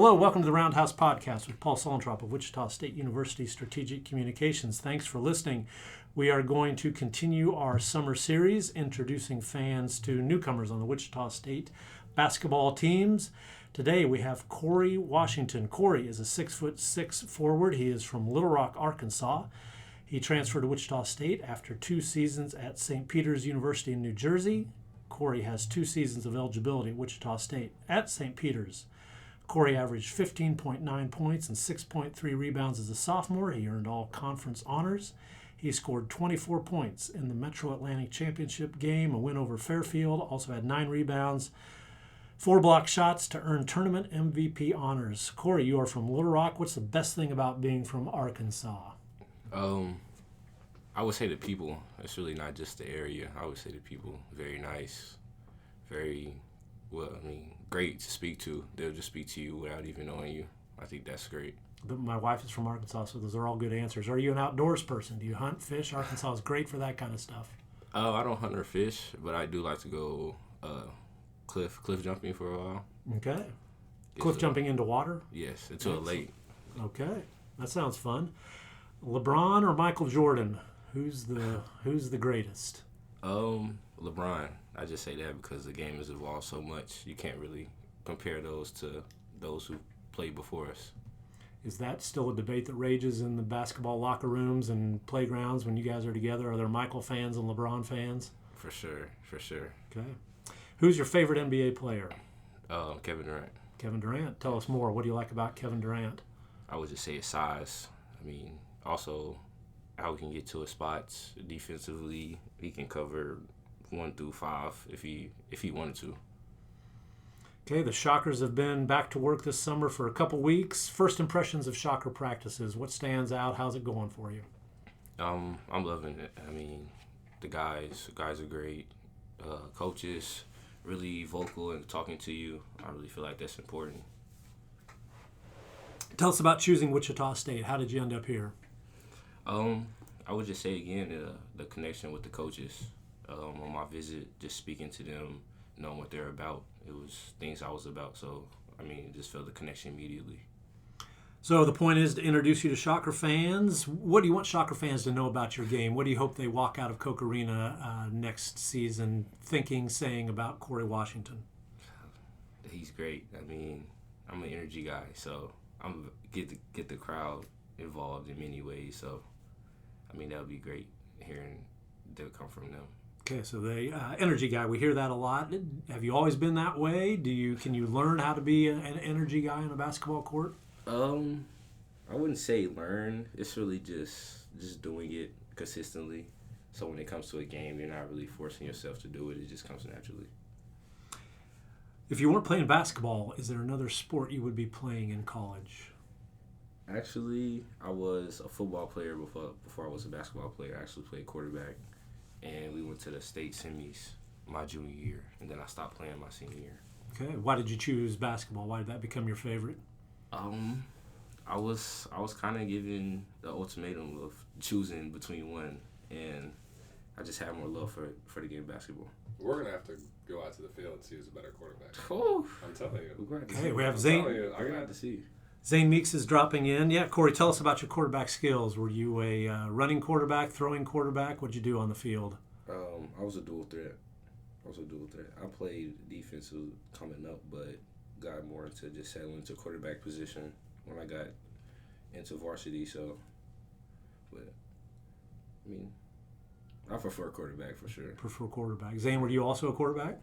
Hello, welcome to the Roundhouse Podcast with Paul Solentrop of Wichita State University Strategic Communications. Thanks for listening. We are going to continue our summer series introducing fans to newcomers on the Wichita State basketball teams. Today we have Corey Washington. Corey is a 6'6" forward. He is from Little Rock, Arkansas. He transferred to Wichita State after 2 seasons at St. Peter's University in New Jersey. Corey has 2 seasons of eligibility at Wichita State at St. Peter's. Corey averaged 15.9 points and 6.3 rebounds as a sophomore. He earned all conference honors. He scored 24 points in the Metro Atlantic Championship game, a win over Fairfield. Also had 9 rebounds, 4 block shots to earn tournament MVP honors. Corey, you are from Little Rock. What's the best thing about being from Arkansas? I would say the people. It's really not just the area. I would say the people. Very nice. Great to speak to. They'll just speak to you without even knowing you. I think that's great. My wife is from Arkansas, so those are all good answers. Are you an outdoors person? Do you hunt, fish? Arkansas is great for that kind of stuff. I don't hunt or fish, but I do like to go cliff jumping for a while. Okay. Cliff jumping into water? Yes, into a lake. Okay. That sounds fun. LeBron or Michael Jordan? Who's the greatest? LeBron. I just say that because the game has evolved so much. You can't really compare those to those who played before us. Is that still a debate that rages in the basketball locker rooms and playgrounds when you guys are together? Are there Michael fans and LeBron fans? For sure. Okay. Who's your favorite NBA player? Kevin Durant. Kevin Durant. Tell us more. What do you like about Kevin Durant? I would just say his size. Also how he can get to his spots defensively. He can cover 1 through 5 if he wanted to. Okay, the Shockers have been back to work this summer for a couple weeks. First impressions of Shocker practices. What stands out? How's it going for you? I'm loving it. The guys are great. Coaches really vocal and talking to you. I really feel like that's important. Tell us about choosing Wichita State. How did you end up here? I would just say again the connection with the coaches. On my visit, just speaking to them, knowing what they're about. It was things I was about, so just felt the connection immediately. So the point is to introduce you to Shocker fans. What do you want Shocker fans to know about your game? What do you hope they walk out of Koch Arena next season saying about Corey Washington? He's great. I'm an energy guy, so I'm get the crowd involved in many ways. So, that would be great hearing that come from them. Okay, so the energy guy, we hear that a lot. Have you always been that way? Can you learn how to be an energy guy on a basketball court? I wouldn't say learn. It's really just doing it consistently. So when it comes to a game, you're not really forcing yourself to do it. It just comes naturally. If you weren't playing basketball, is there another sport you would be playing in college? Actually, I was a football player before I was a basketball player. I actually played quarterback. And we went to the state semis my junior year, and then I stopped playing my senior year. Okay. Why did you choose basketball? Why did that become your favorite? I was kind of given the ultimatum of choosing between one, and I just had more love for the game of basketball. We're gonna have to go out to the field and see who's a better quarterback. Oh, I'm telling you. Hey, we have Zane. I'm gonna have to see. Zane Meeks is dropping in. Yeah, Corey, tell us about your quarterback skills. Were you a running quarterback, throwing quarterback? What'd you do on the field? I was a dual threat. I played defensive coming up, but got more into just settling into quarterback position when I got into varsity. So, but I prefer quarterback for sure. Prefer quarterback. Zane, were you also a quarterback?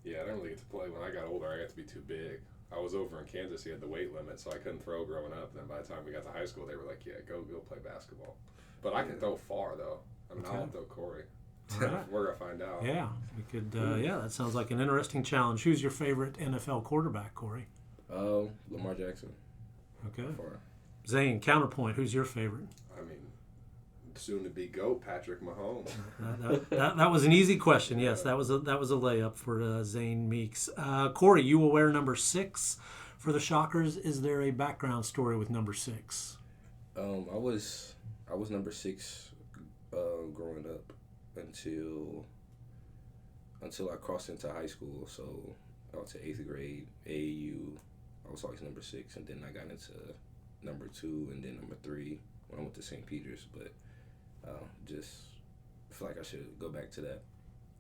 Yeah, I didn't really get to play. When I got older, I got to be too big. I was over in Kansas. He had the weight limit, so I couldn't throw growing up. Then by the time we got to high school, they were like, "Yeah, go play basketball." But I can throw far though. I'll throw Corey. Right. We're gonna find out. Yeah, we could. That sounds like an interesting challenge. Who's your favorite NFL quarterback, Corey? Lamar Jackson. Okay. Far. Zane, counterpoint. Who's your favorite? Soon to be GOAT, Patrick Mahomes. that was an easy question. Yes, that was a layup for Zane Meeks. Corey, you will wear number 6 for the Shockers. Is there a background story with number 6? I was number 6 growing up until I crossed into high school. So I went to 8th grade, AAU. I I was always number 6, and then I got into number 2 and then number 3 when I went to St. Peter's. But just feel like I should go back to that.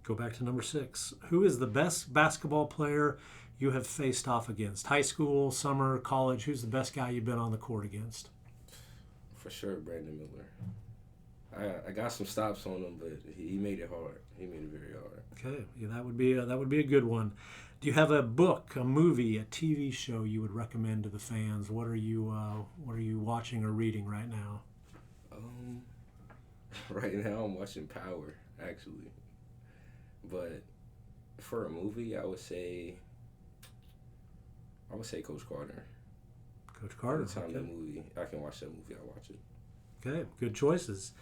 Go back to number 6. Who is the best basketball player you have faced off against? High school, summer, college? Who's the best guy you've been on the court against? For sure, Brandon Miller. I got some stops on him, but he made it hard. He made it very hard. Okay, yeah, that would be a good one. Do you have a book, a movie, a TV show you would recommend to the fans? What are you watching or reading right now? Right now I'm watching Power, actually. But for a movie, I would say Coach Carter. Coach Carter. Anytime I can watch that movie, I'll watch it. Okay, good choices.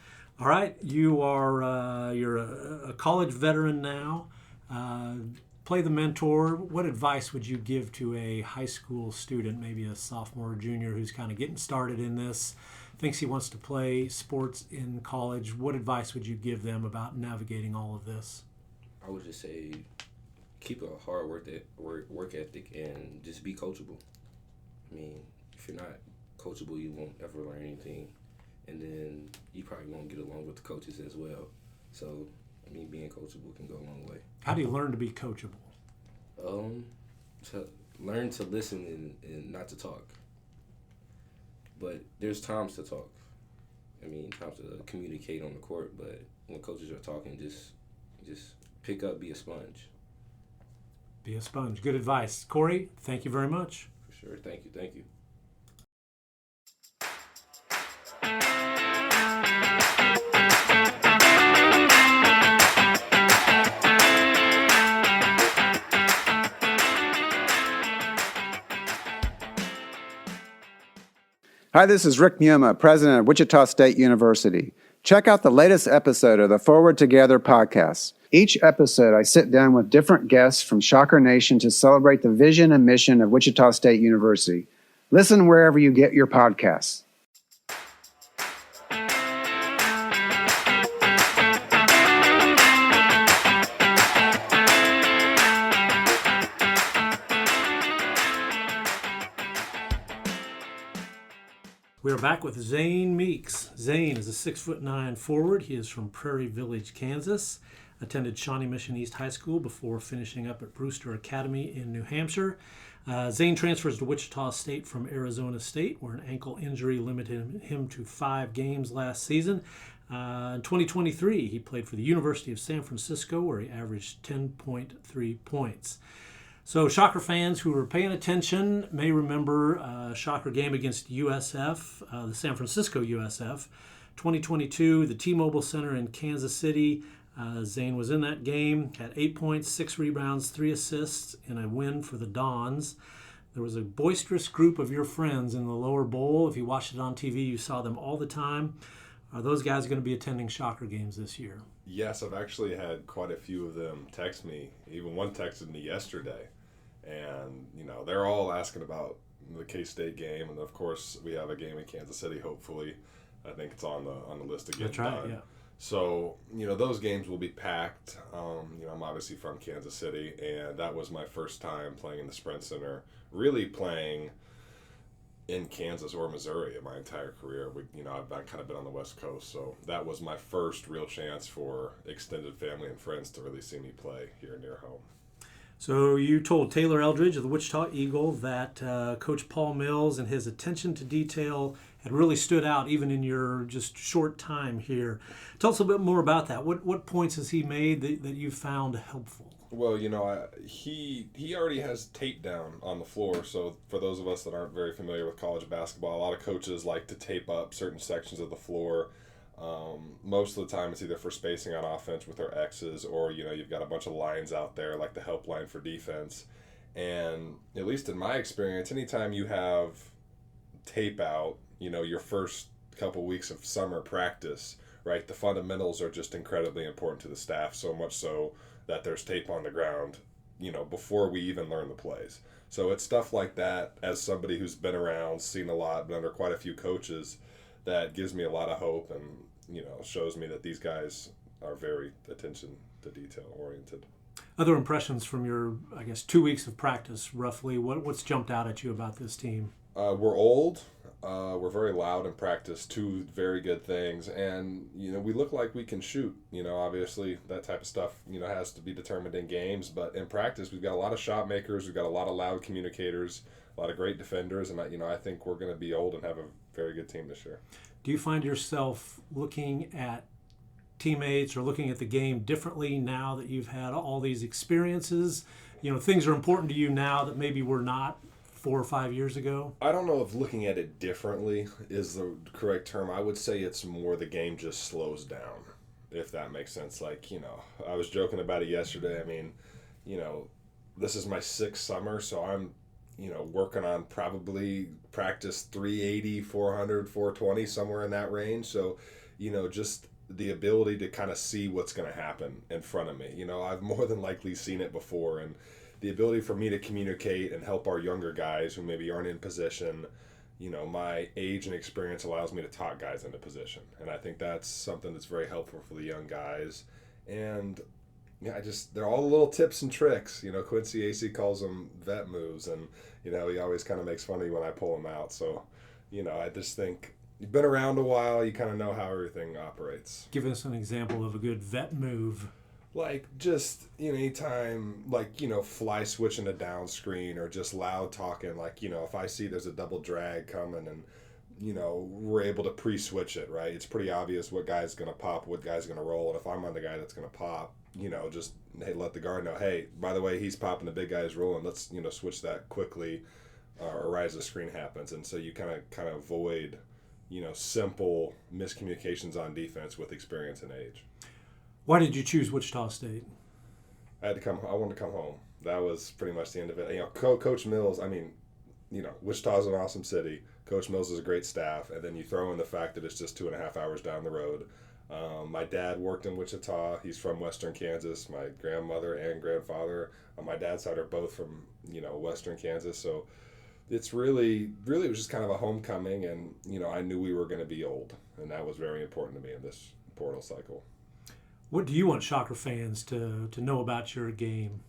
All right, you're a college veteran now. Play the mentor. What advice would you give to a high school student, maybe a sophomore or junior who's kind of getting started in this, thinks he wants to play sports in college? What advice would you give them about navigating all of this? I would just say keep a hard work ethic and just be coachable. I mean, if you're not coachable, you won't ever learn anything. And then you probably won't get along with the coaches as well. So, I mean, being coachable can go a long way. How do you learn to be coachable? To learn to listen and not to talk. But there's times to talk. I mean, times to communicate on the court, but when coaches are talking, just pick up, be a sponge. Be a sponge. Good advice. Corey, thank you very much. For sure. Thank you. Hi, this is Rick Muma, president of Wichita State University. Check out the latest episode of the Forward Together podcast. Each episode, I sit down with different guests from Shocker Nation to celebrate the vision and mission of Wichita State University. Listen wherever you get your podcasts. We are back with Zane Meeks. Zane is a 6'9" forward. He is from Prairie Village, Kansas. Attended Shawnee Mission East High School before finishing up at Brewster Academy in New Hampshire. Zane transfers to Wichita State from Arizona State, where an ankle injury limited him to 5 games last season. In 2023, he played for the University of San Francisco, where he averaged 10.3 points. So Shocker fans who are paying attention may remember a Shocker game against USF, the San Francisco USF, 2022, the T-Mobile Center in Kansas City. Zane was in that game, had 8 points, 6 rebounds, 3 assists in a win for the Dons. There was a boisterous group of your friends in the lower bowl. If you watched it on TV, you saw them all the time. Are those guys going to be attending Shocker games this year? Yes, I've actually had quite a few of them text me. Even one texted me yesterday. And, they're all asking about the K-State game. And, of course, we have a game in Kansas City, hopefully. I think it's on the list to get That's right, done. yeah. So, those games will be packed. I'm obviously from Kansas City, and that was my first time playing in the Sprint Center, really playing in Kansas or Missouri in my entire career. I've kind of been on the West Coast, so that was my first real chance for extended family and friends to really see me play here near home. So you told Taylor Eldridge of the Wichita Eagle that Coach Paul Mills and his attention to detail had really stood out even in your just short time here. Tell us a bit more about that. What points has he made that you found helpful? Well, he already has tape down on the floor. So for those of us that aren't very familiar with college basketball, a lot of coaches like to tape up certain sections of the floor. Most of the time it's either for spacing on offense with their X's or, you've got a bunch of lines out there like the help line for defense. And at least in my experience, anytime you have tape out, your first couple weeks of summer practice, right, the fundamentals are just incredibly important to the staff, so much so that there's tape on the ground, before we even learn the plays. So it's stuff like that, as somebody who's been around, seen a lot, been under quite a few coaches, that gives me a lot of hope and, shows me that these guys are very attention to detail oriented. Other impressions from your, I guess, 2 weeks of practice, roughly. What's jumped out at you about this team? We're old. We're very loud in practice, two very good things. And, we look like we can shoot. Obviously that type of stuff, has to be determined in games. But in practice, we've got a lot of shot makers. We've got a lot of loud communicators, a lot of great defenders. And, I think we're going to be old and have a very good team this year. Do you find yourself looking at teammates or looking at the game differently now that you've had all these experiences? Things are important to you now that maybe were not 4 or 5 years ago? I don't know if looking at it differently is the correct term. I would say it's more the game just slows down, if that makes sense. I was joking about it yesterday. I mean, this is my 6th summer, so I'm, working on probably practice 380, 400, 420, somewhere in that range. So, just the ability to kind of see what's going to happen in front of me. I've more than likely seen it before, and the ability for me to communicate and help our younger guys who maybe aren't in position, my age and experience allows me to talk guys into position. And I think that's something that's very helpful for the young guys. And they're all the little tips and tricks. Quincy AC calls them vet moves, and, he always kind of makes fun of me when I pull them out. So, I just think you've been around a while, you kind of know how everything operates. Give us an example of a good vet move. Just, anytime, fly switching a down screen or just loud talking, if I see there's a double drag coming and, we're able to pre-switch it, right? It's pretty obvious what guy's going to pop, what guy's going to roll. And if I'm on the guy that's going to pop, just, hey, let the guard know, hey, by the way, he's popping, the big guy's rolling. Let's, switch that quickly or right as the screen happens. And so you kind of avoid, simple miscommunications on defense with experience and age. Why did you choose Wichita State? I wanted to come home. That was pretty much the end of it. Coach Mills, Wichita's an awesome city. Coach Mills is a great staff. And then you throw in the fact that it's just 2.5 hours down the road. My dad worked in Wichita. He's from Western Kansas. My grandmother and grandfather on my dad's side are both from, Western Kansas. So it's really, it was just kind of a homecoming. And, I knew we were going to be old. And that was very important to me in this portal cycle. What do you want Shocker fans to know about your game?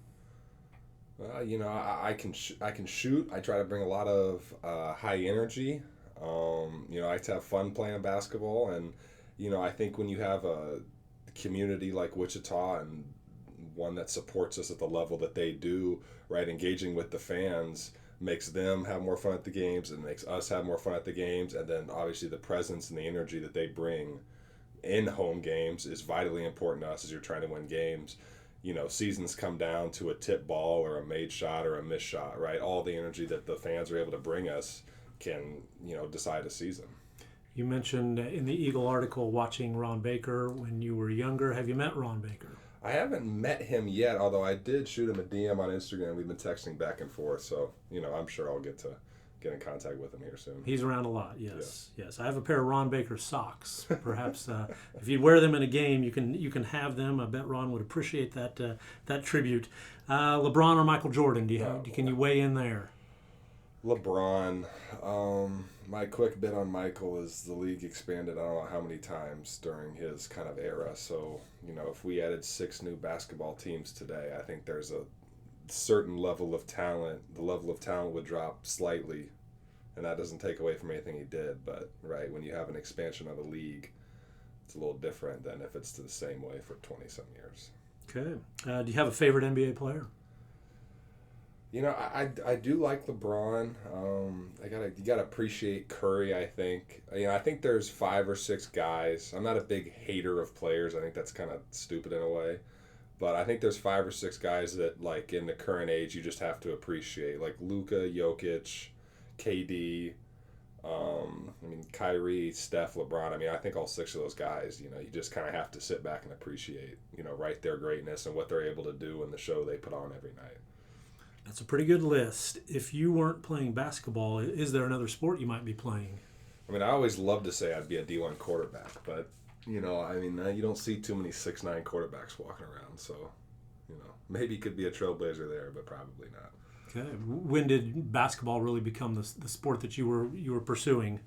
I can shoot. I try to bring a lot of high energy. I like to have fun playing basketball, and I think when you have a community like Wichita and one that supports us at the level that they do, right, engaging with the fans makes them have more fun at the games and makes us have more fun at the games, and then obviously the presence and the energy that they bring in home games is vitally important to us as you're trying to win games. Seasons come down to a tip ball or a made shot or a missed shot, right? All the energy that the fans are able to bring us can, decide a season. You mentioned in the Eagle article watching Ron Baker when you were younger. Have you met Ron Baker? I haven't met him yet, although I did shoot him a DM on Instagram. We've been texting back and forth, so, I'm sure I'll get in contact with him here soon. He's around a lot, yes. Yeah. Yes. I have a pair of Ron Baker socks. Perhaps if you'd wear them in a game, you can have them. I bet Ron would appreciate that tribute. LeBron or Michael Jordan? Can you weigh in there? LeBron. My quick bit on Michael is the league expanded I don't know how many times during his kind of era. So, if we added 6 new basketball teams today, I think there's a certain level of talent. The level of talent would drop slightly, and that doesn't take away from anything he did. But, right, when you have an expansion of a league, it's a little different than if it's the same way for 20-some years. Okay. Do you have a favorite NBA player? I do like LeBron. You gotta appreciate Curry. I think. I think there's 5 or 6 guys. I'm not a big hater of players. I think that's kind of stupid in a way, but I think there's 5 or 6 guys that in the current age you just have to appreciate, like Luka, Jokic, KD. Kyrie, Steph, LeBron. I think all 6 of those guys. You just kind of have to sit back and appreciate. Right, their greatness and what they're able to do and the show they put on every night. That's a pretty good list. If you weren't playing basketball, is there another sport you might be playing? I always love to say I'd be a D1 quarterback, but, you don't see too many 6'9" quarterbacks walking around. So, maybe you could be a trailblazer there, but probably not. Okay. When did basketball really become the sport that you were pursuing?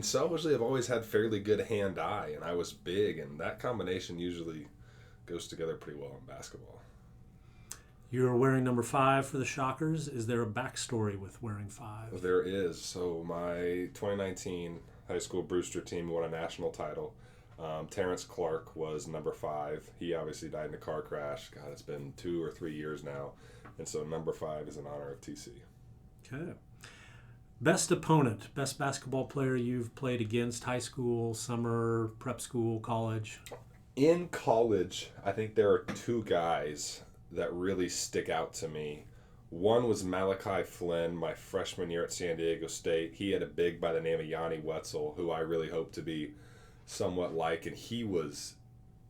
Selfishly, I've always had fairly good hand-eye, and I was big, and that combination usually goes together pretty well in basketball. You're wearing number 5 for the Shockers. Is there a backstory with wearing 5? There is. So my 2019 high school Brewster team won a national title. Terrence Clark was number 5. He obviously died in a car crash. God, it's been 2 or 3 years now. And so number 5 is in honor of TC. Okay. Best opponent, best basketball player you've played against, high school, summer, prep school, college? In college, I think there are 2 guys that really stick out to me. One was Malachi Flynn, my freshman year at San Diego State. He had a big by the name of Yanni Wetzel, who I really hope to be somewhat like, and he was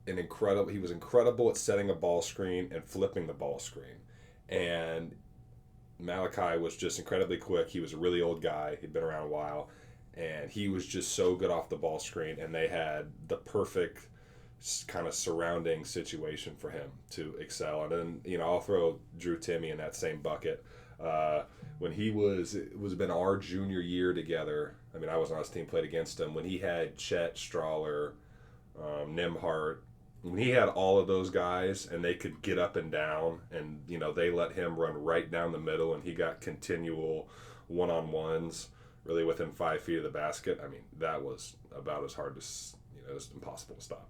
incredible at setting a ball screen and flipping the ball screen. And Malachi was just incredibly quick. He was a really old guy. He'd been around a while, and he was just so good off the ball screen, and they had the perfect kind of surrounding situation for him to excel. And then, I'll throw Drew Timmy in that same bucket. When it was been our junior year together. I mean, I wasn't on his team, played against him. When he had Chet, Strahler, Nimhart, when he had all of those guys and they could get up and down, and they let him run right down the middle, and he got continual one-on-ones really within 5 feet of the basket. I mean, that was about as hard as it was impossible to stop.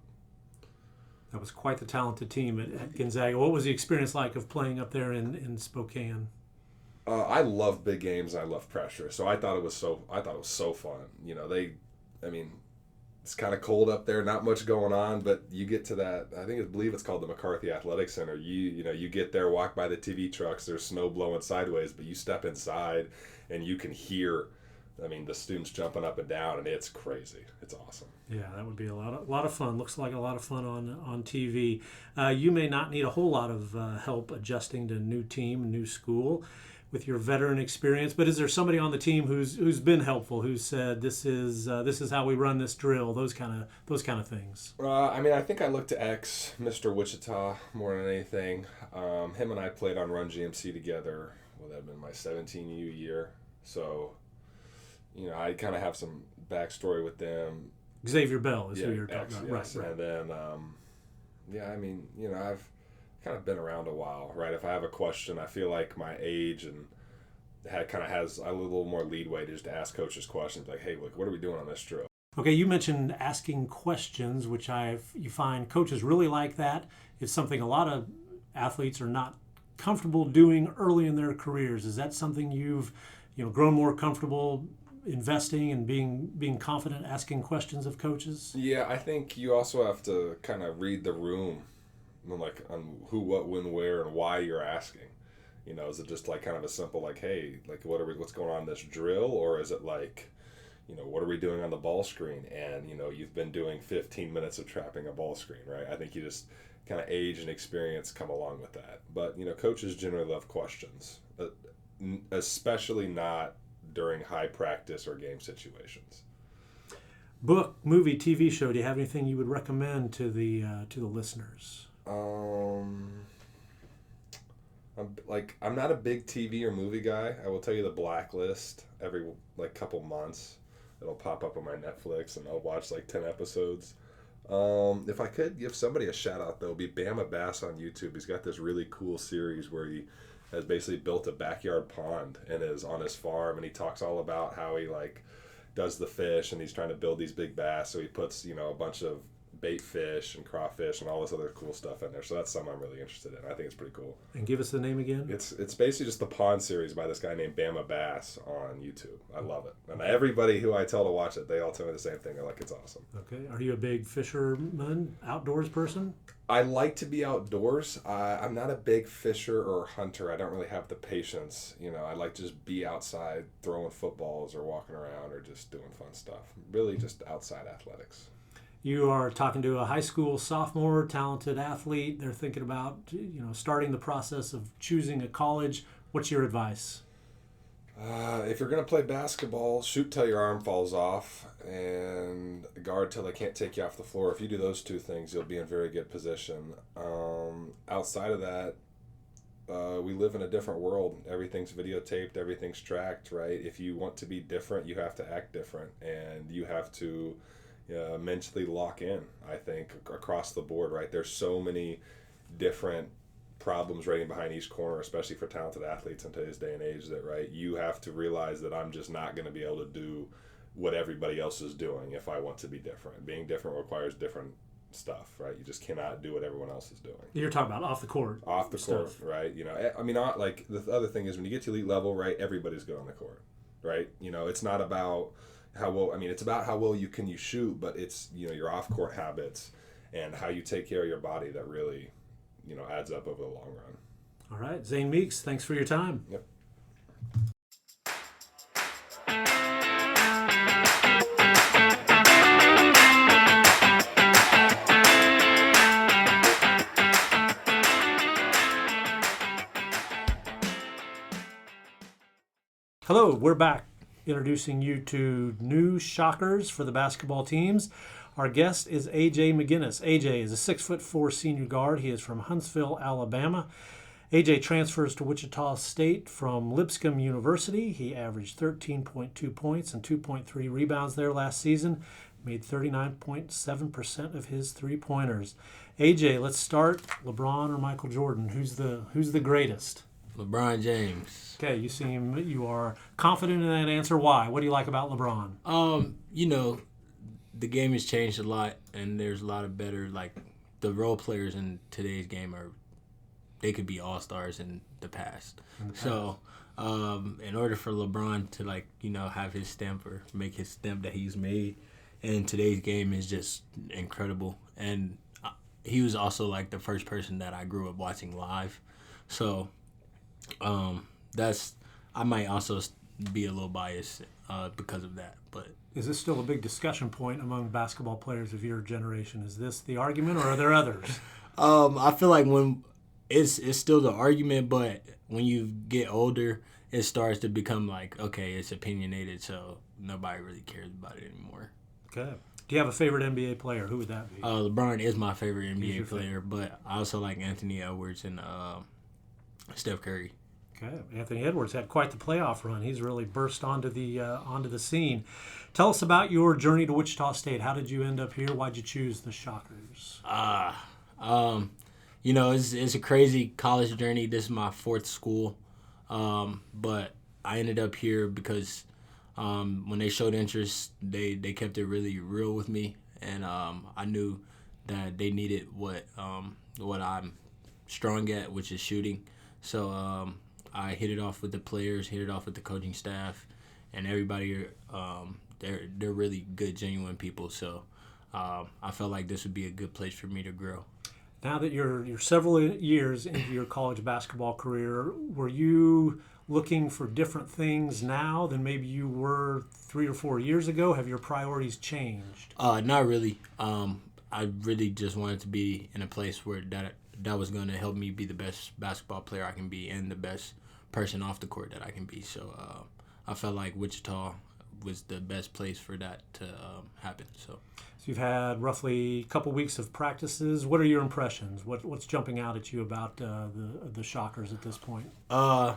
That was quite the talented team at Gonzaga. What was the experience like of playing up there in Spokane? I love big games. I love pressure, so I thought it was so fun. It's kind of cold up there, not much going on, but you get to that. I believe it's called the McCarthy Athletic Center. You get there, walk by the TV trucks. There's snow blowing sideways, but you step inside and you can hear. The students jumping up and down, and it's crazy. It's awesome. Yeah, that would be a lot of fun. Looks like a lot of fun on TV. You may not need a whole lot of help adjusting to new team, new school, with your veteran experience. But is there somebody on the team who's been helpful, who said this is how we run this drill? Those kind of things. I think I look to Mr. Wichita more than anything. Him and I played on Run GMC together. Well, that had been my 17U year, so. I kind of have some backstory with them. Xavier Bell is who you're talking about. Yes. Right. And then, I've kind of been around a while, right? If I have a question, I feel like my age and has a little more leadway to just ask coaches questions like, hey, look, what are we doing on this drill? Okay, you mentioned asking questions, which you find coaches really like that. It's something a lot of athletes are not comfortable doing early in their careers. Is that something you've grown more comfortable investing and being confident asking questions of coaches? Yeah, I think you also have to kind of read the room, on who, what, when, where, and why you're asking. Is it just like kind of a simple hey, what's going on in this drill, or is it what are we doing on the ball screen? And you've been doing 15 minutes of trapping a ball screen, right? I think you just kind of age and experience come along with that. But coaches generally love questions, especially not during high practice or game situations. Book, movie, TV show. Do you have anything you would recommend to the listeners? I'm not a big TV or movie guy. I will tell you The Blacklist every couple months. It'll pop up on my Netflix and I'll watch 10 episodes. If I could give somebody a shout out, though, it'd be Bama Bass on YouTube. He's got this really cool series where he has basically built a backyard pond and is on his farm, and he talks all about how he does the fish, and he's trying to build these big bass, so he puts a bunch of bait fish and crawfish and all this other cool stuff in there. So that's something I'm really interested in. I think it's pretty cool. And give us the name again. It's basically just the pond series by this guy named Bama Bass on YouTube. I love it, and everybody who I tell to watch it, they all tell me the same thing. They're like, it's awesome. Okay. Are you a big fisherman, outdoors person? I like to be outdoors. I'm not a big fisher or hunter. I don't really have the patience. I like to just be outside throwing footballs or walking around or just doing fun stuff. Really just outside athletics. You are talking to a high school sophomore, talented athlete. They're thinking about, starting the process of choosing a college. What's your advice? If you're going to play basketball, shoot till your arm falls off and guard till they can't take you off the floor. If you do those 2 things, you'll be in very good position. Outside of that, we live in a different world. Everything's videotaped, everything's tracked, right? If you want to be different, you have to act different, and you have to mentally lock in, I think, across the board, right? There's so many different problems right behind each corner, especially for talented athletes in today's day and age, that, right, you have to realize that I'm just not going to be able to do what everybody else is doing if I want to be different. Being different requires different stuff, right? You just cannot do what everyone else is doing. You're talking about off the court. Off the court, right? I mean, like, the other thing is when you get to elite level, right, everybody's good on the court, right? It's not about how well, it's about how well you shoot, but it's, your off-court habits and how you take care of your body that really, adds up over the long run. All right. Zane Meeks, thanks for your time. Yep. Hello, we're back introducing you to new shockers for the basketball teams. Our guest is A.J. McGinnis. A.J. is a 6'4" senior guard. He is from Huntsville, Alabama. A.J. transfers to Wichita State from Lipscomb University. He averaged 13.2 points and 2.3 rebounds there last season. Made 39.7% of his three-pointers. A.J., let's start. LeBron or Michael Jordan? Who's the greatest? LeBron James. Okay, you are confident in that answer. Why? What do you like about LeBron? The game has changed a lot, and there's a lot of better, like, the role players in today's game they could be all-stars in the past. So, in order for LeBron to, have his stamp or make his stamp that he's made in today's game is just incredible. And he was also, like, the first person that I grew up watching live. So, I might also be a little biased because of that. But is this still a big discussion point among basketball players of your generation? Is this the argument, or are there others? I feel like when it's still the argument, but when you get older, it starts to become like, okay, it's opinionated, so nobody really cares about it anymore. Okay. Do you have a favorite NBA player? Who would that be? LeBron is my favorite NBA player, but I also like Anthony Edwards and Steph Curry. Okay, Anthony Edwards had quite the playoff run. He's really burst onto the scene. Tell us about your journey to Wichita State. How did you end up here? Why'd you choose the Shockers? It's a crazy college journey. This is my fourth school, but I ended up here because when they showed interest, they kept it really real with me, and I knew that they needed what I'm strong at, which is shooting. So I hit it off with the players, hit it off with the coaching staff, and everybody. They're really good, genuine people. So I felt like this would be a good place for me to grow. Now that you're several years into your college basketball career, were you looking for different things now than maybe you were 3 or 4 years ago? Have your priorities changed? Not really. I really just wanted to be in a place where that was going to help me be the best basketball player I can be and the best person off the court that I can be. So I felt like Wichita was the best place for that to happen. So you've had roughly a couple weeks of practices. What are your impressions? What's jumping out at you about the Shockers at this point? The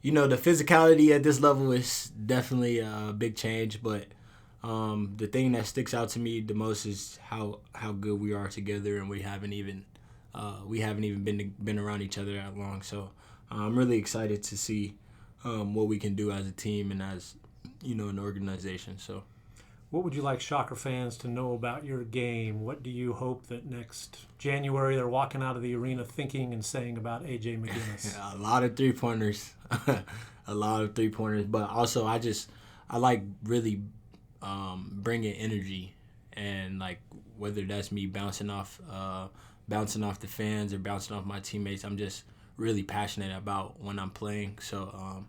physicality at this level is definitely a big change, but the thing that sticks out to me the most is how good we are together, and we haven't even been around each other that long. So I'm really excited to see what we can do as a team and as an organization. So what would you like Shocker fans to know about your game? What do you hope that next January they're walking out of the arena thinking and saying about A.J. McGinnis? A lot of three-pointers. But also I like really bringing energy, and like whether that's me bouncing off the fans or bouncing off my teammates, I'm just really passionate about when I'm playing. So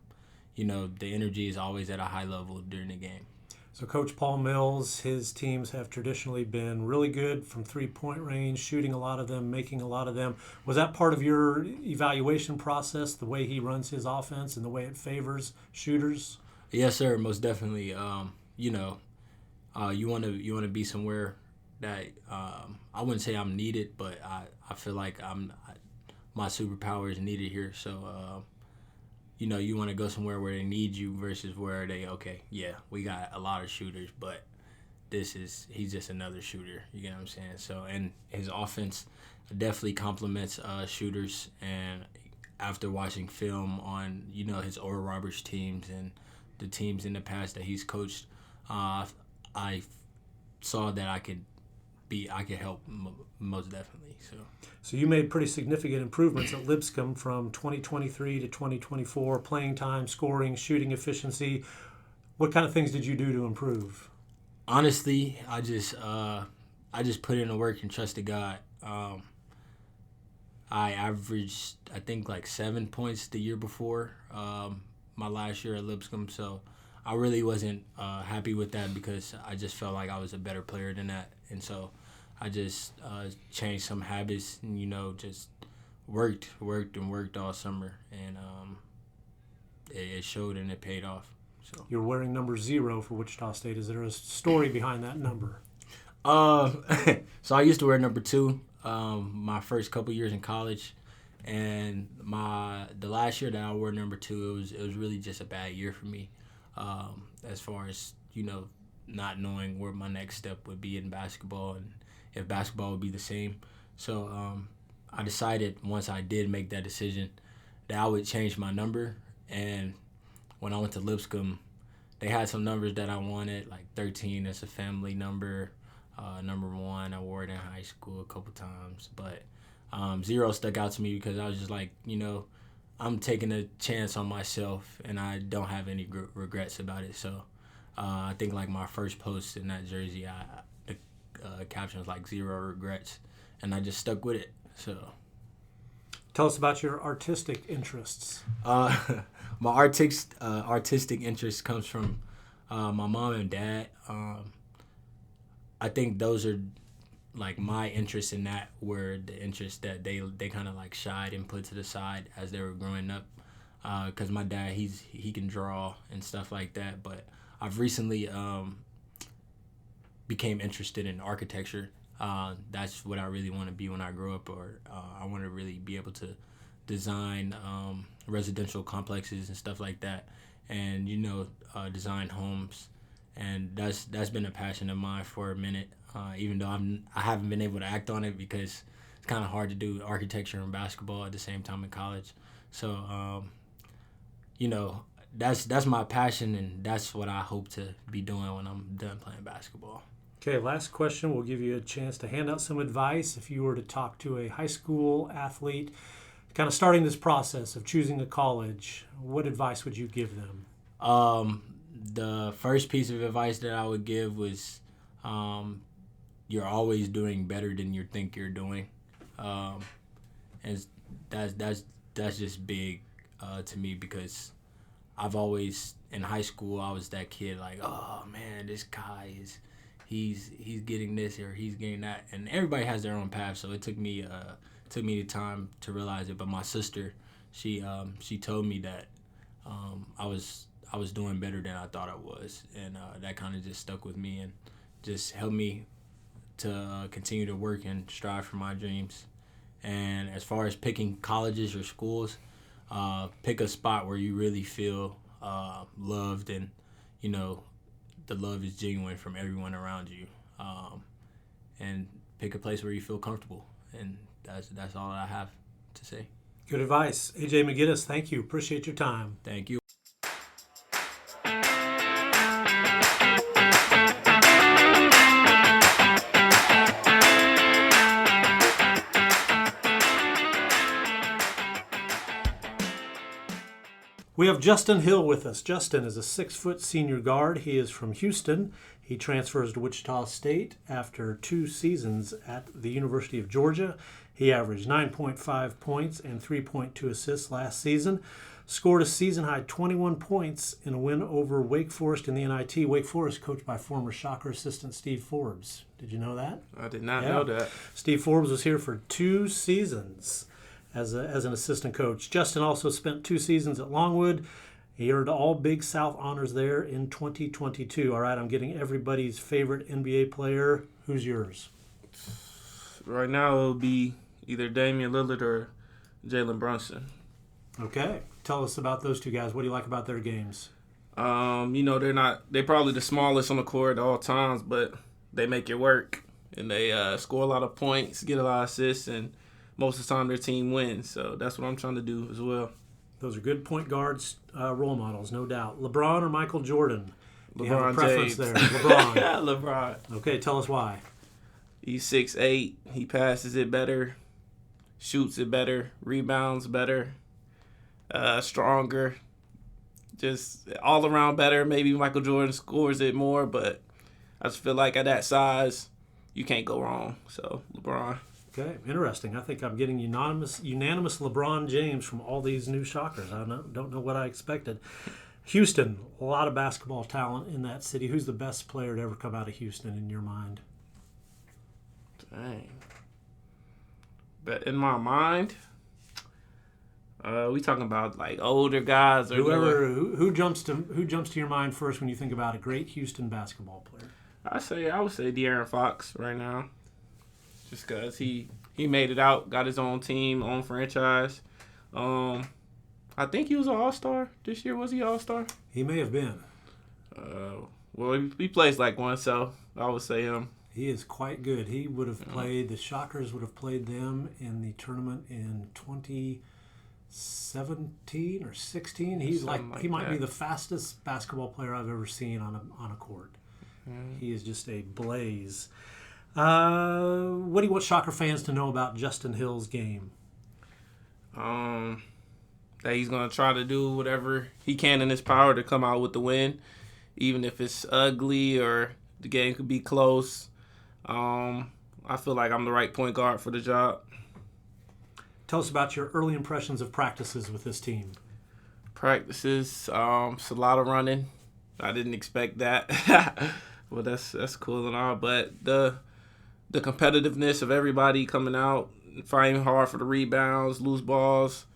the energy is always at a high level during the game. So Coach Paul Mills, his teams have traditionally been really good from three-point range, shooting a lot of them, making a lot of them. Was that part of your evaluation process, the way he runs his offense and the way it favors shooters? Yes, sir, most definitely. You want to be somewhere that I wouldn't say I'm needed, but I feel like my superpower is needed here. So you want to go somewhere where they need you versus where we got a lot of shooters, but he's just another shooter. You get what I'm saying? So, and his offense definitely complements shooters. And after watching film on, his Oral Roberts teams and the teams in the past that he's coached, I saw that I could help most definitely. So you made pretty significant improvements at Lipscomb from 2023 to 2024, playing time, scoring, shooting efficiency. What kind of things did you do to improve? Honestly, I just put in the work and trusted God. I averaged, I think, like 7 points the year before my last year at Lipscomb. So I really wasn't happy with that because I just felt like I was a better player than that. And so I just changed some habits and, just worked all summer. And it showed and it paid off. So. You're wearing number 0 for Wichita State. Is there a story behind that number? So I used to wear number 2 my first couple years in college, and the last year that I wore number 2, it was really just a bad year for me, as far as not knowing where my next step would be in basketball and if basketball would be the same. So I decided once I did make that decision that I would change my number. And when I went to Lipscomb, they had some numbers that I wanted, like 13 as a family number. Number 1, I wore it in high school a couple times. But 0 stuck out to me because I was just like, I'm taking a chance on myself, and I don't have any regrets about it. So I think like my first post in that jersey, the caption was like 0 regrets, and I just stuck with it. So. Tell us about your artistic interests. My artistic interest comes from my mom and dad. I think those are like my interests in that were the interests that they kind of like shied and put to the side as they were growing up. Because my dad, he can draw and stuff like that. But I've recently became interested in architecture. That's what I really want to be when I grow up, or I want to really be able to design residential complexes and stuff like that, and design homes. And that's been a passion of mine for a minute, even though I haven't been able to act on it because it's kind of hard to do architecture and basketball at the same time in college. So that's my passion, and that's what I hope to be doing when I'm done playing basketball. Okay, last question. We'll give you a chance to hand out some advice. If you were to talk to a high school athlete kind of starting this process of choosing a college, what advice would you give them? The first piece of advice that I would give was you're always doing better than you think you're doing. And that's just big to me because I've always, in high school, I was that kid like, oh man, this guy he's getting this or he's getting that, and everybody has their own path. So it took me the time to realize it. But my sister, she told me that I was doing better than I thought I was, and that kind of just stuck with me and just helped me to continue to work and strive for my dreams. And as far as picking colleges or schools, pick a spot where you really feel loved and the love is genuine from everyone around you, and pick a place where you feel comfortable. And that's all I have to say. Good advice. AJ McGinnis, thank you. Appreciate your time. Thank you. We have Justin Hill with us. Justin is a 6-foot senior guard. He is from Houston. He transfers to Wichita State after 2 seasons at the University of Georgia. He averaged 9.5 points and 3.2 assists last season. Scored a season-high 21 points in a win over Wake Forest in the NIT. Wake Forest coached by former Shocker assistant Steve Forbes. Did you know that? I did not know that. Steve Forbes was here for 2 seasons as an assistant coach. Justin also spent 2 seasons at Longwood. He earned all Big South honors there in 2022. All right, I'm getting everybody's favorite NBA player. Who's yours? Right now, it'll be either Damian Lillard or Jalen Brunson. Okay. Tell us about those 2 guys. What do you like about their games? They're probably the smallest on the court at all times, but they make it work. And they score a lot of points, get a lot of assists, and most of the time their team wins. So that's what I'm trying to do as well. Those are good point guards, role models, no doubt. LeBron or Michael Jordan? Do you have a LeBron preference James. there? LeBron. LeBron. Okay, tell us why. He's 6'8". He passes it better, shoots it better, rebounds better, stronger, just all around better. Maybe Michael Jordan scores it more, but I just feel like at that size, you can't go wrong. So, LeBron. Okay, interesting. I think I'm getting unanimous LeBron James from all these new shockers. I don't know what I expected. Houston, a lot of basketball talent in that city. Who's the best player to ever come out of Houston in your mind? Dang. But in my mind, we talking about like older guys or who jumps to your mind first when you think about a great Houston basketball player? I would say De'Aaron Fox right now, just because he made it out, got his own team, own franchise. I think he was an All-Star this year. Was he All-Star? He may have been. Well, he plays like one, so I would say him. He is quite good. He would have played, the Shockers would have played them in the tournament in 2017 or 16. He might be the fastest basketball player I've ever seen on a court. He is just a blaze. What do you want Shocker fans to know about Justin Hill's game? That he's going to try to do whatever he can in his power to come out with the win, even if it's ugly or the game could be close. I feel like I'm the right point guard for the job. Tell us about your early impressions of practices with this team. Practices, it's a lot of running. I didn't expect that. Well, that's cool and all, but the competitiveness of everybody coming out, fighting hard for the rebounds, loose balls,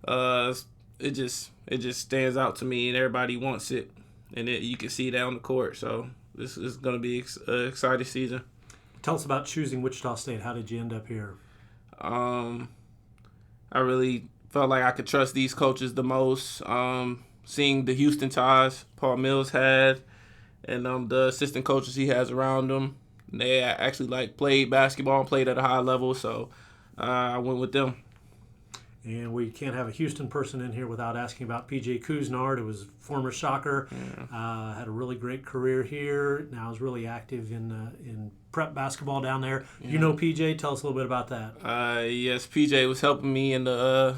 it just stands out to me, and everybody wants it, and you can see that on the court. So this is going to be an exciting season. Tell us about choosing Wichita State. How did you end up here? I really felt like I could trust these coaches the most. Seeing the Houston ties Paul Mills had, and the assistant coaches he has around him, they actually played basketball and played at a high level. So I went with them. And we can't have a Houston person in here without asking about P.J. Couisnard, who was a former Shocker, had a really great career here. Now is really active in prep basketball down there. Yeah. You know P.J. Tell us a little bit about that. Yes, P.J. was helping me in the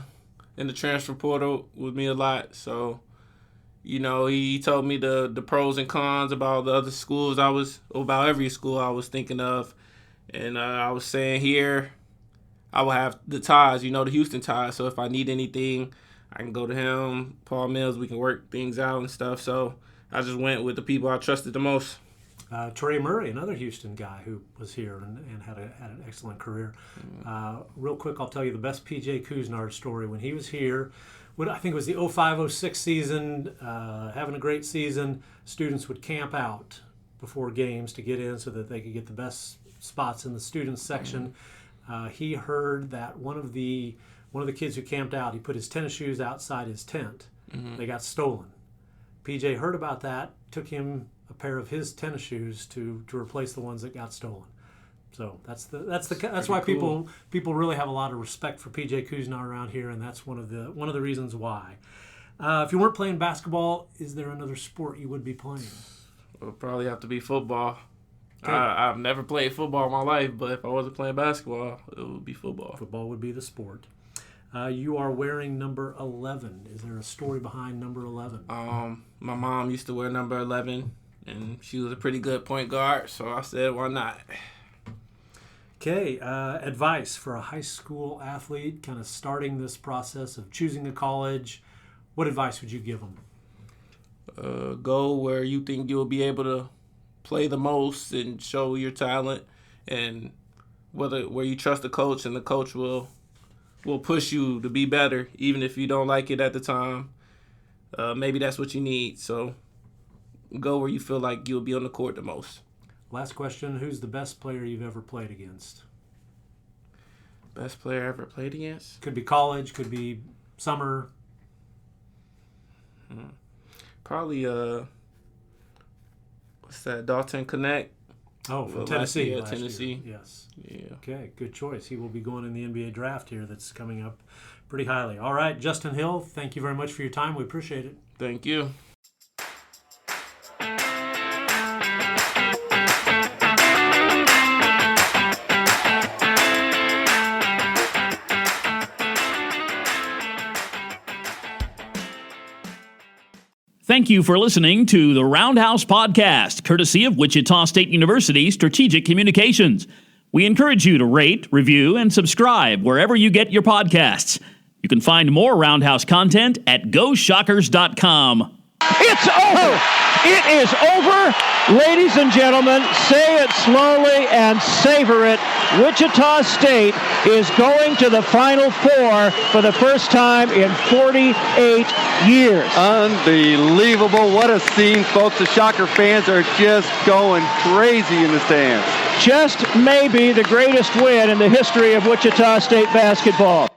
transfer portal with me a lot. So, he told me the pros and cons about the other schools about every school I was thinking of, and I was saying here, I will have the ties, the Houston ties. So if I need anything, I can go to him, Paul Mills. We can work things out and stuff. So I just went with the people I trusted the most. Trey Murray, another Houston guy who was here and had an excellent career. Real quick, I'll tell you the best P.J. Couisnard story. When he was here, I think it was the 05-06 season, having a great season, students would camp out before games to get in so that they could get the best spots in the students section. He heard that one of the kids who camped out, he put his tennis shoes outside his tent. They got stolen. PJ heard about that, took him a pair of his tennis shoes to replace the ones that got stolen. So that's why cool. people really have a lot of respect for PJ Couisnard around here, and that's one of the reasons why. If you weren't playing basketball, is there another sport you would be playing? It would probably have to be football. Okay. I've never played football in my life, but if I wasn't playing basketball, it would be football. Football would be the sport. You are wearing number 11. Is there a story behind number 11? My mom used to wear number 11, and she was a pretty good point guard, so I said, why not? Okay, advice for a high school athlete kind of starting this process of choosing a college. What advice would you give them? Go where you think you'll be able to play the most and show your talent, and where you trust the coach, and the coach will push you to be better, even if you don't like it at the time. Maybe that's what you need. So go where you feel like you'll be on the court the most. Last question, who's the best player you've ever played against? Best player I ever played against? Could be college, could be summer. Probably what's that? Dalton Connect. Oh, from Well, Tennessee. last year, Tennessee. Yes. Yeah. Okay, good choice. He will be going in the NBA draft here that's coming up pretty highly. All right, Justin Hill, thank you very much for your time. We appreciate it. Thank you. Thank you for listening to the Roundhouse Podcast, courtesy of Wichita State University Strategic Communications. We encourage you to rate, review, and subscribe wherever you get your podcasts. You can find more Roundhouse content at GoShockers.com. It's over! It is over! Ladies and gentlemen, say it slowly and savor it. Wichita State is going to the Final Four for the first time in 48 years. Unbelievable. What a scene, folks. The Shocker fans are just going crazy in the stands. Just maybe the greatest win in the history of Wichita State basketball.